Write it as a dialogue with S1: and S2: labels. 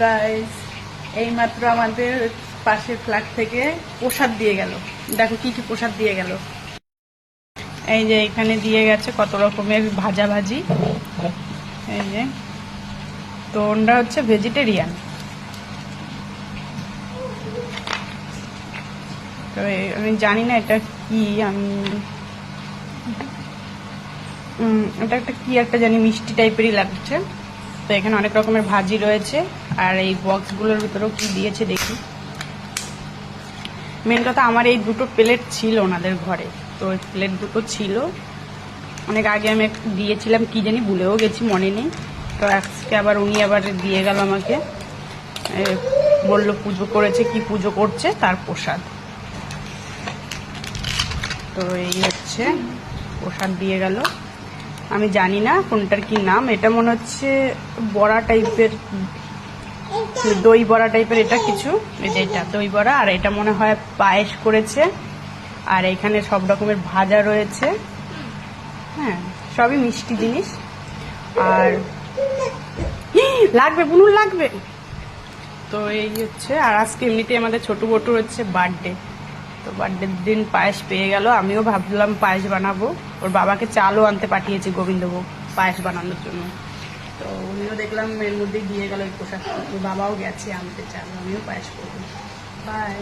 S1: Guys, এইমাত্র আমাদের পাশের ফ্ল্যাট থেকে প্রসাদ দিয়ে গেল। দেখো কি কি প্রসাদ দিয়ে গেল। এই যে এখানে দিয়ে গেছে কত রকমের ভাজা ভাজি। এই যে, তো ওরা হচ্ছে ভেজিটেরিয়ান। তো আমি জানি না এটা কি, আমি এটা একটা কি একটা জানি, মিষ্টি টাইপেরই লাগছে। তো এখানে অনেক রকমের ভাজি রয়েছে, আর এই বক্সগুলোর ভিতরেও কি দিয়েছে দেখি। মেন কথা, আমার এই দুটো প্লেট ছিল ওনাদের ঘরে, তো ওই প্লেট দুটো ছিল অনেক আগে, আমি দিয়েছিলাম কি জানি, ভুলেও গেছি, মনে নেই। তো আজকে আবার উনি আবার দিয়ে গেল আমাকে, বললো পুজো করেছে, কি পুজো করছে তার প্রসাদ। তো এই হচ্ছে প্রসাদ দিয়ে গেল। আমি জানি না কোনটার কি নাম, এটা মনে হচ্ছে বড়া টাইপের, দই বড়া টাইপের এটা কিছু। এই যে এটা দই বড়া, আর এটা মনে হয় পায়েস করেছে। আর এখানে সব রকমের ভাজা রয়েছে, হ্যাঁ সবই মিষ্টি জিনিস। আর লাগবে বুনুর লাগবে। তো এই হচ্ছে, আর আজকে এমনিতে আমাদের ছোট বটুর হচ্ছে বার্থডে, তো বার্থডের দিন পায়েস পেয়ে গেল। আমিও ভাবলাম পায়েস বানাবো, ওর বাবাকে চালও আনতে পাঠিয়েছি গোবিন্দভোগ পায়েস বানানোর জন্য। তো উনিও দেখলাম এর মধ্যে দিয়ে গেল এই পোশাক, বাবাও গেছে আনতে চাল, আমিও পায়েস করবো। বাই।